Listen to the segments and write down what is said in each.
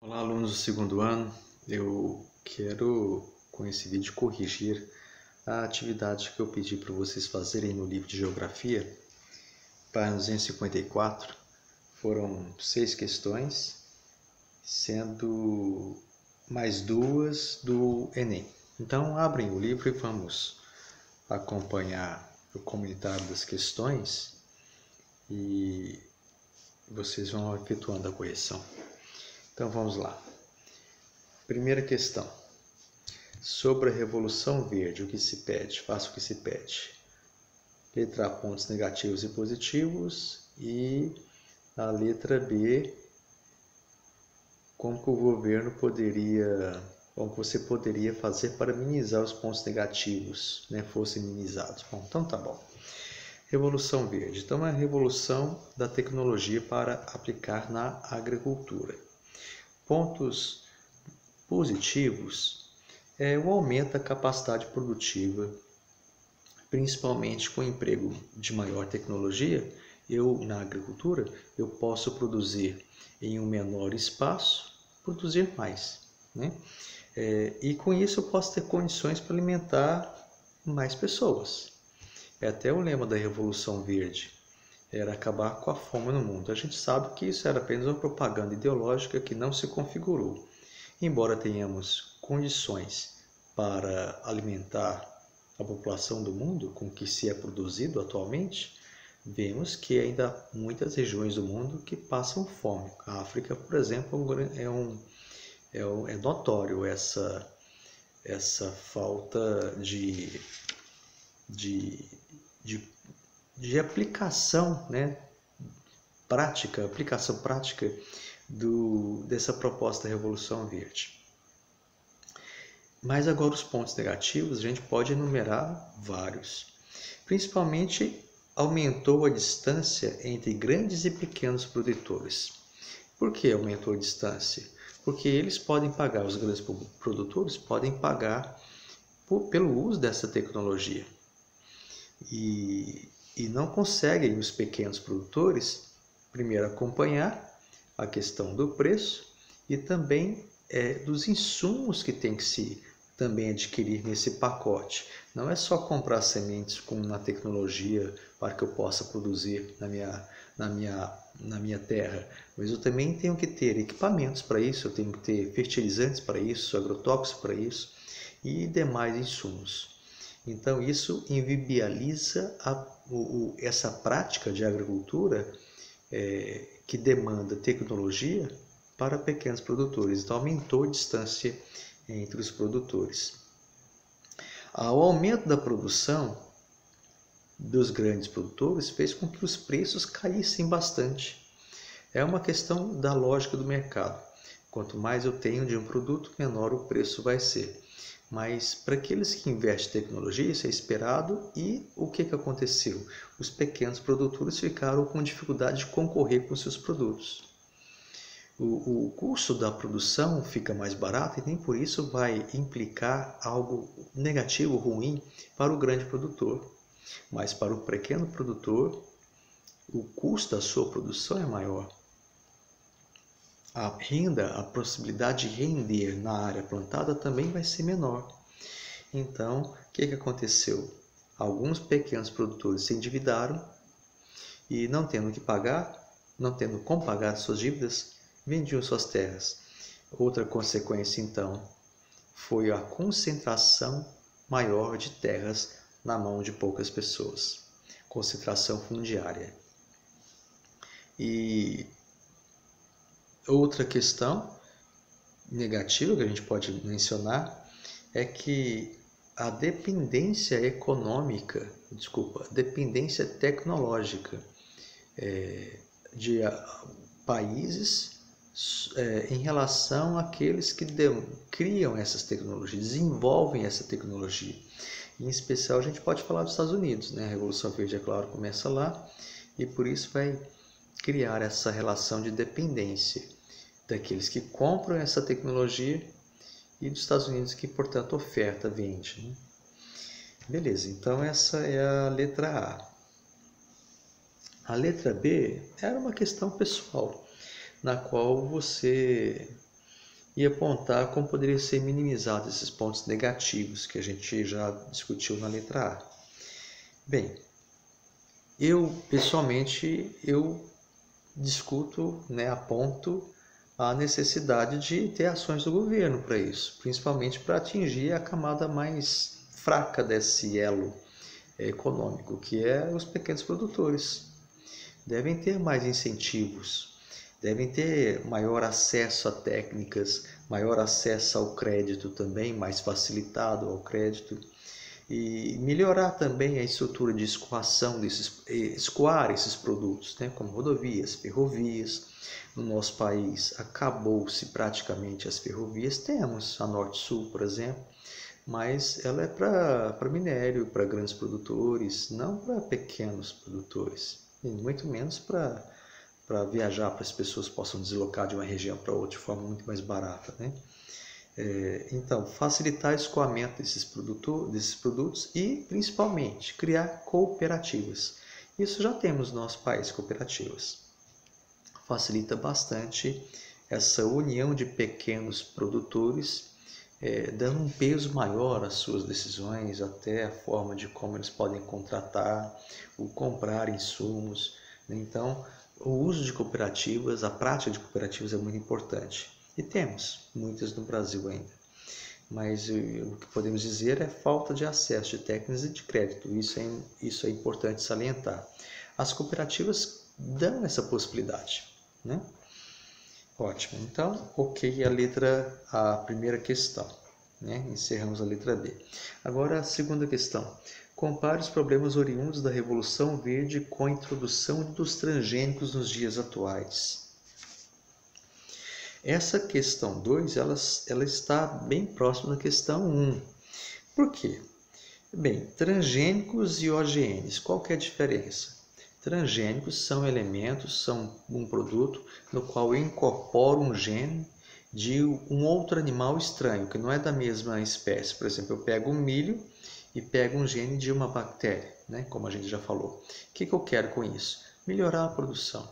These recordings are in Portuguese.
Olá, alunos do segundo ano. Eu quero, com esse vídeo, corrigir a atividade que eu pedi para vocês fazerem no livro de Geografia, página 254. Foram 6 questões, sendo mais 2 do Enem. Então, abrem o livro e vamos acompanhar o comentário das questões e vocês vão efetuando a correção. Então, vamos lá. Primeira questão. Sobre a Revolução Verde, o que se pede? Faça o que se pede. Letra A, pontos negativos e positivos. E a letra B, como que o governo poderia, como você poderia fazer para minimizar os pontos negativos, fossem minimizados. Bom, então tá bom. Revolução Verde. Então, é a revolução da tecnologia para aplicar na agricultura. Pontos positivos é o aumento da capacidade produtiva, principalmente com o emprego de maior tecnologia. Na agricultura, eu posso produzir em um menor espaço, produzir mais, e com isso eu posso ter condições para alimentar mais pessoas. É até o lema da Revolução Verde, era acabar com a fome no mundo. A gente sabe que isso era apenas uma propaganda ideológica que não se configurou. Embora tenhamos condições para alimentar a população do mundo com o que se é produzido atualmente, vemos que ainda há muitas regiões do mundo que passam fome. A África, por exemplo, é notório essa falta de aplicação, aplicação prática dessa proposta da Revolução Verde. Mas agora os pontos negativos, a gente pode enumerar vários. Principalmente aumentou a distância entre grandes e pequenos produtores. Por que aumentou a distância? Porque eles podem pagar, os grandes produtores podem pagar pelo uso dessa tecnologia. E não conseguem os pequenos produtores, primeiro, acompanhar a questão do preço e também dos insumos que tem que se também adquirir nesse pacote. Não é só comprar sementes na tecnologia para que eu possa produzir na minha terra, mas eu também tenho que ter equipamentos para isso, eu tenho que ter fertilizantes para isso, agrotóxicos para isso e demais insumos. Então, isso inviabiliza essa prática de agricultura que demanda tecnologia para pequenos produtores. Então, aumentou a distância entre os produtores. O aumento da produção dos grandes produtores fez com que os preços caíssem bastante. É uma questão da lógica do mercado. Quanto mais eu tenho de um produto, menor o preço vai ser. Mas para aqueles que investem em tecnologia, isso é esperado. E o que aconteceu? Os pequenos produtores ficaram com dificuldade de concorrer com seus produtos. O custo da produção fica mais barato e nem por isso vai implicar algo negativo, ruim para o grande produtor. Mas para o pequeno produtor, o custo da sua produção é maior. A renda, a possibilidade de render na área plantada também vai ser menor. Então, o que aconteceu? Alguns pequenos produtores se endividaram e, não tendo que pagar, não tendo como pagar suas dívidas, vendiam suas terras. Outra consequência, então, foi a concentração maior de terras na mão de poucas pessoas. Concentração fundiária. E outra questão negativa que a gente pode mencionar é que a dependência dependência tecnológica de países em relação àqueles que criam essas tecnologias, desenvolvem essa tecnologia. Em especial, a gente pode falar dos Estados Unidos, A Revolução Verde, é claro, começa lá e por isso vai criar essa relação de dependência daqueles que compram essa tecnologia e dos Estados Unidos que, portanto, oferta, vende. Beleza, então essa é a letra A. A letra B era uma questão pessoal, na qual você e apontar como poderia ser minimizado esses pontos negativos que a gente já discutiu na letra A. Bem, pessoalmente, discuto, aponto a necessidade de ter ações do governo para isso, principalmente para atingir a camada mais fraca desse elo econômico, que é os pequenos produtores. Devem ter mais incentivos, devem ter maior acesso a técnicas, maior acesso ao crédito também, mais facilitado ao crédito, e melhorar também a estrutura de escoar esses produtos, como rodovias, ferrovias. No nosso país acabou-se praticamente as ferrovias, temos a Norte-Sul, por exemplo, mas ela é para minério, para grandes produtores, não para pequenos produtores, e muito menos para viajar, para as pessoas possam deslocar de uma região para outra de forma muito mais barata, Então, facilitar o escoamento desses produtos e, principalmente, criar cooperativas. Isso já temos no nosso país, cooperativas. Facilita bastante essa união de pequenos produtores, dando um peso maior às suas decisões, até a forma de como eles podem contratar ou comprar insumos. Então, o uso de cooperativas, a prática de cooperativas é muito importante. E temos muitas no Brasil ainda. Mas o que podemos dizer é falta de acesso de técnicas e de crédito. Isso é importante salientar. As cooperativas dão essa possibilidade, Ótimo. Então, ok a primeira questão, Encerramos a letra B. Agora a segunda questão. Compare os problemas oriundos da Revolução Verde com a introdução dos transgênicos nos dias atuais. Essa questão 2, ela está bem próxima da questão 1. Por quê? Bem, transgênicos e OGMs, qual que é a diferença? Transgênicos são elementos, são um produto no qual eu incorporo um gene de um outro animal estranho, que não é da mesma espécie. Por exemplo, eu pego um milho e pego um gene de uma bactéria, como a gente já falou. O que eu quero com isso? Melhorar a produção.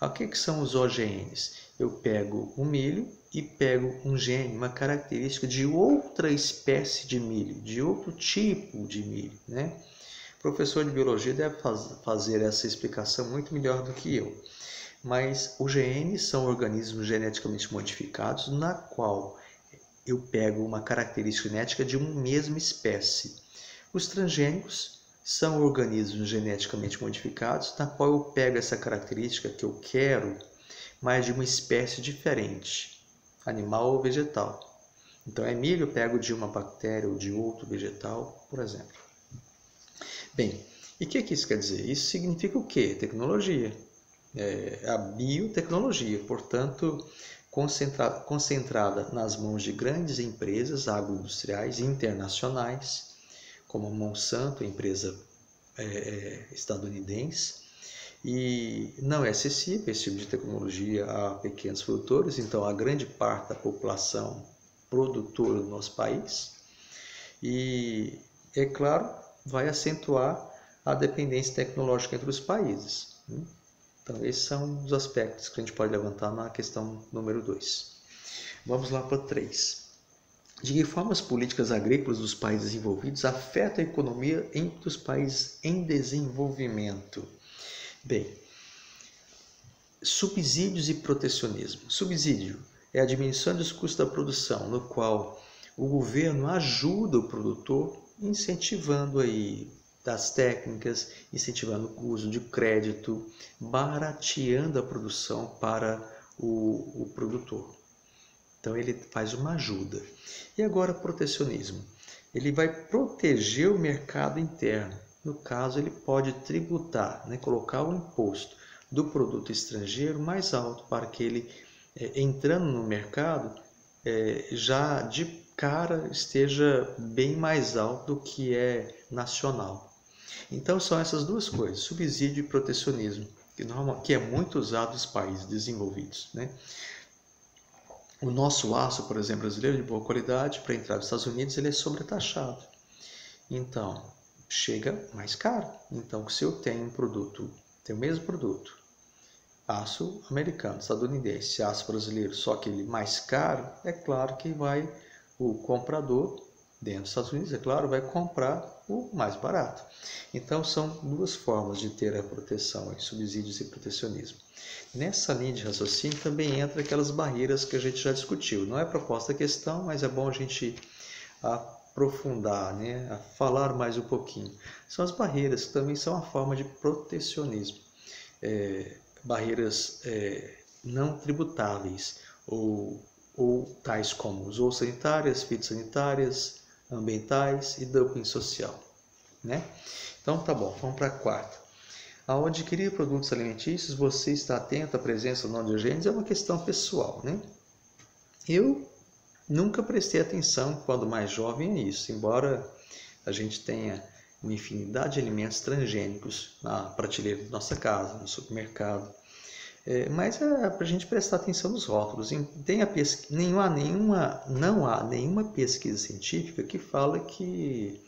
O que são os OGMs? Eu pego o milho e pego um gene, uma característica de outra espécie de milho, de outro tipo de milho, O professor de biologia deve fazer essa explicação muito melhor do que eu. Mas os genes são organismos geneticamente modificados, na qual eu pego uma característica genética de uma mesma espécie. Os transgênicos são organismos geneticamente modificados, na qual eu pego essa característica que eu quero, mas de uma espécie diferente, animal ou vegetal. Então, milho, eu pego de uma bactéria ou de outro vegetal, por exemplo. Bem, e o que isso quer dizer? Isso significa o quê? Tecnologia. A biotecnologia, portanto, concentrada nas mãos de grandes empresas agroindustriais internacionais, como a Monsanto, a empresa estadunidense, e não é acessível esse tipo de tecnologia a pequenos produtores, então a grande parte da população produtora do nosso país, e, é claro, vai acentuar a dependência tecnológica entre os países. Então, esses são os aspectos que a gente pode levantar na questão número 2. Vamos lá para 3. De que forma as políticas agrícolas dos países desenvolvidos afetam a economia entre os países em desenvolvimento? Bem, subsídios e protecionismo. Subsídio é a diminuição dos custos da produção, no qual o governo ajuda o produtor incentivando aí das técnicas, incentivando o uso de crédito, barateando a produção para o produtor. Então ele faz uma ajuda. E agora protecionismo. Ele vai proteger o mercado interno. No caso, ele pode tributar, colocar o imposto do produto estrangeiro mais alto para que ele, entrando no mercado, já de cara esteja bem mais alto do que é nacional. Então são essas duas coisas, subsídio e protecionismo, que é muito usado nos países desenvolvidos. O nosso aço, por exemplo, brasileiro de boa qualidade, para entrar nos Estados Unidos, ele é sobretaxado. Então, chega mais caro. Então, se eu tenho um produto, tenho o mesmo produto, aço americano, estadunidense, aço brasileiro, só aquele mais caro, é claro que o comprador dentro dos Estados Unidos, é claro, vai comprar o mais barato. Então são duas formas de ter a proteção, subsídios e protecionismo. Nessa linha de raciocínio também entra aquelas barreiras que a gente já discutiu. Não é proposta a questão, mas é bom a gente aprofundar, né? A falar mais um pouquinho. São as barreiras, que também são uma forma de protecionismo. Barreiras não tributáveis, ou tais como zoossanitárias, fitossanitárias, ambientais e dumping social, né? Então tá bom, vamos para a quarta. Ao adquirir produtos alimentícios, você está atento à presença ou não de agentes, é uma questão pessoal, né? Eu nunca prestei atenção quando mais jovem a isso, embora a gente tenha uma infinidade de alimentos transgênicos na prateleira da nossa casa, no supermercado. Mas é para a gente prestar atenção nos rótulos. Não há nenhuma pesquisa científica que fala que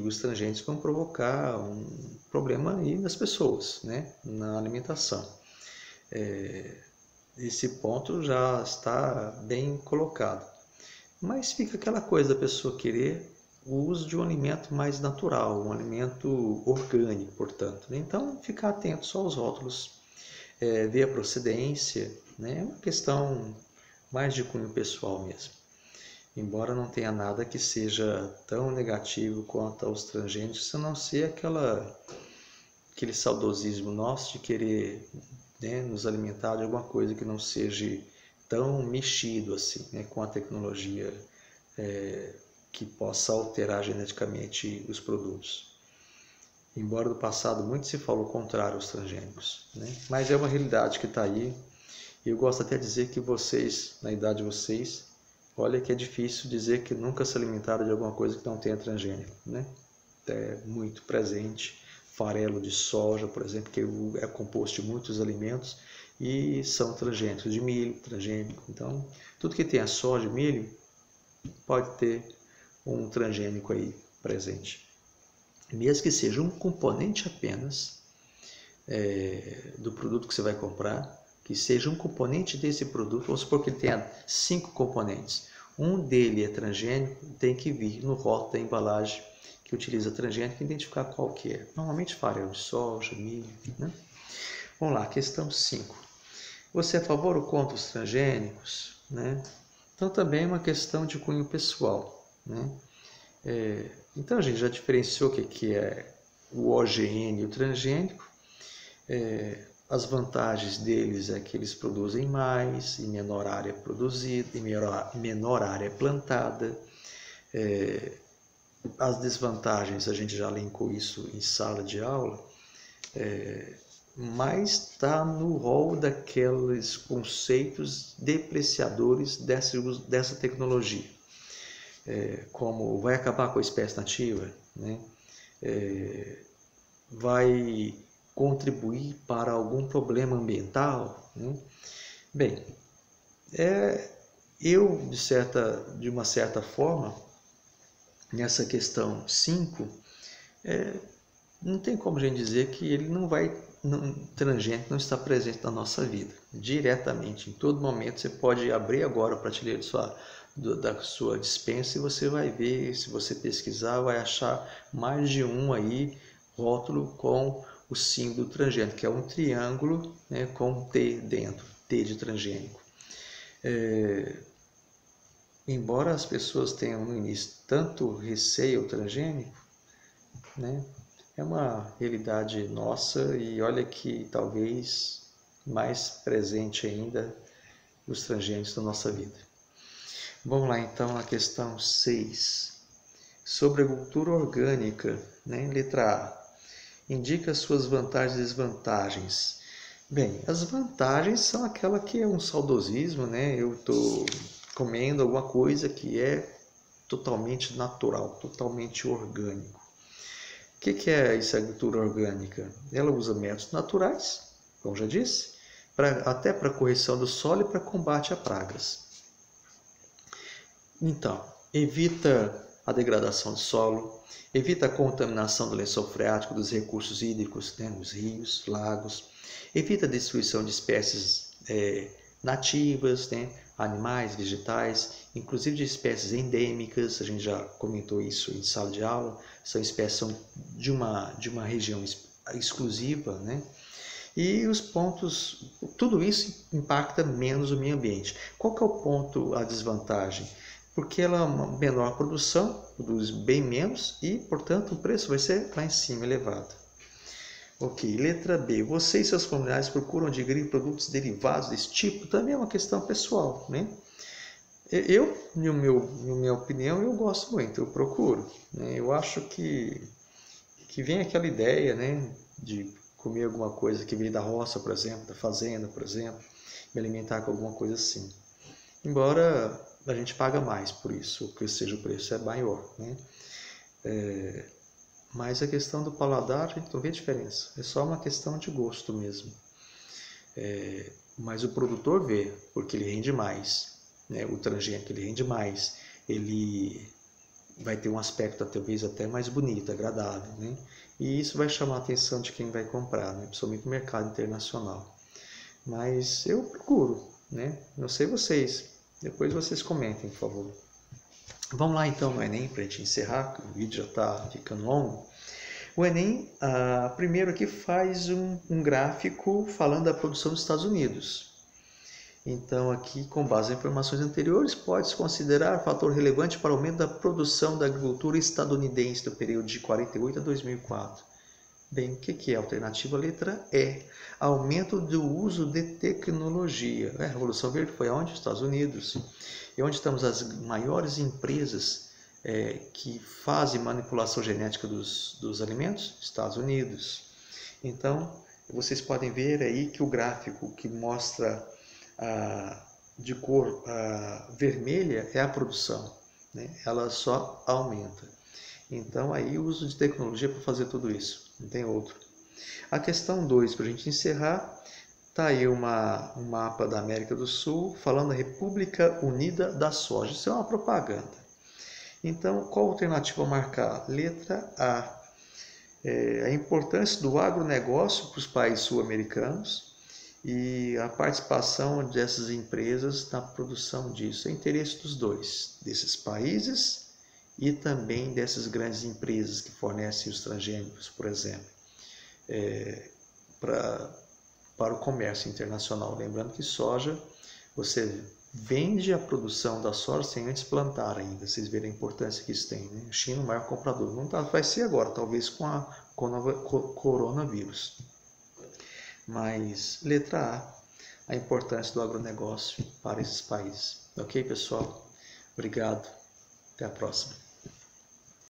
os transgênicos vão provocar um problema aí nas pessoas, né? Na alimentação. Esse ponto já está bem colocado. Mas fica aquela coisa da pessoa querer o uso de um alimento mais natural, um alimento orgânico, portanto. Então, ficar atento só aos rótulos, ver a procedência, né? É uma questão mais de cunho pessoal mesmo. Embora não tenha nada que seja tão negativo quanto aos transgênicos, a não ser aquele saudosismo nosso de querer, né, nos alimentar de alguma coisa que não seja tão mexido assim, né, com a tecnologia que possa alterar geneticamente os produtos. Embora no passado muito se falou o contrário aos transgênicos, né? Mas é uma realidade que está aí. E eu gosto até de dizer que vocês, na idade de vocês, olha que é difícil dizer que nunca se alimentaram de alguma coisa que não tenha transgênico, né? É muito presente. Farelo de soja, por exemplo, que é composto de muitos alimentos e são transgênicos, de milho, transgênico. Então, tudo que tem a soja e milho pode ter um transgênico aí presente. Mesmo que seja um componente apenas do produto que você vai comprar, que seja um componente desse produto, vamos supor que ele tenha 5 componentes. Um dele é transgênico, tem que vir no rótulo da embalagem que utiliza transgênico e identificar qual que é. Normalmente farelo de soja, milho, né? Vamos lá, questão 5. Você é a favor ou contra os transgênicos, né? Então também é uma questão de cunho pessoal, né? Então a gente já diferenciou o que é o OGN e o transgênico. As vantagens deles é que eles produzem mais, em menor área produzida, em menor área plantada. As desvantagens, a gente já elencou isso em sala de aula, mas está no rol daqueles conceitos depreciadores dessa tecnologia. Como vai acabar com a espécie nativa, né? Vai contribuir para algum problema ambiental, né? Bem, eu de uma certa forma, nessa questão 5, não tem como a gente dizer que ele transgênico não está presente na nossa vida, diretamente. Em todo momento você pode abrir agora a prateleira da sua despensa e você vai ver, se você pesquisar, vai achar mais de um aí rótulo com o símbolo transgênico, que é um triângulo, né, com um T dentro, T de transgênico. Embora as pessoas tenham no início tanto receio ao transgênico, né, é uma realidade nossa e olha que talvez mais presente ainda os transgênicos na nossa vida. Vamos lá então à questão 6. Sobre a agricultura orgânica, né? Letra A. Indica suas vantagens e desvantagens. Bem, as vantagens são aquela que é um saudosismo, né? Eu estou comendo alguma coisa que é totalmente natural, totalmente orgânico. O que é essa agricultura orgânica? Ela usa métodos naturais, como já disse, até para correção do solo e para combate a pragas. Então, evita a degradação do solo, evita a contaminação do lençol freático, dos recursos hídricos, né, nos rios, lagos, Evita a destruição de espécies nativas, né? Animais, vegetais, inclusive de espécies endêmicas, a gente já comentou isso em sala de aula, são espécies de uma região exclusiva, né? E os pontos, tudo isso impacta menos o meio ambiente. Qual que é o ponto, a desvantagem? Porque ela é uma menor produção, produz bem menos e, portanto, o preço vai ser lá em cima elevado. Ok, letra B. Você e seus familiares procuram adquirir produtos derivados desse tipo? Também é uma questão pessoal, né? Eu, na minha opinião, eu gosto muito, eu procuro. Né? Eu acho que vem aquela ideia, né, de comer alguma coisa que vem da roça, por exemplo, da fazenda, por exemplo, me alimentar com alguma coisa assim. Embora a gente paga mais por isso, que seja o preço é maior, né? Mas a questão do paladar, a gente não vê diferença. É só uma questão de gosto mesmo. Mas o produtor vê, porque ele rende mais. Né? O transgênico ele rende mais. Ele vai ter um aspecto talvez até mais bonito, agradável. Né? E isso vai chamar a atenção de quem vai comprar, né? Principalmente no mercado internacional. Mas eu procuro. Né? Não sei vocês. Depois vocês comentem, por favor. Vamos lá então no Enem, para a gente encerrar, que o vídeo já está ficando longo. O Enem, primeiro aqui faz um gráfico falando da produção dos Estados Unidos. Então aqui, com base em informações anteriores, pode-se considerar fator relevante para o aumento da produção da agricultura estadunidense do período de 48 a 2004. Bem, o que é a alternativa? Letra E. Aumento do uso de tecnologia. A Revolução Verde foi aonde? Estados Unidos. E onde estamos as maiores empresas que fazem manipulação genética dos alimentos? Estados Unidos. Então, vocês podem ver aí que o gráfico que mostra de cor vermelha é a produção, né? Ela só aumenta. Então, aí o uso de tecnologia para fazer tudo isso, não tem outro. A questão 2, para a gente encerrar, está aí um mapa da América do Sul falando da República Unida da Soja. Isso é uma propaganda. Então, qual a alternativa a marcar? Letra A. A importância do agronegócio para os países sul-americanos e a participação dessas empresas na produção disso. É interesse dos dois, desses países e também dessas grandes empresas que fornecem os transgênicos, por exemplo, para o comércio internacional. Lembrando que soja, você vende a produção da soja sem antes plantar ainda. Vocês verem a importância que isso tem. Né? A China é o maior comprador. Não vai ser agora, talvez com a coronavírus. Mas, letra A, a importância do agronegócio para esses países. Ok, pessoal? Obrigado. Até a próxima.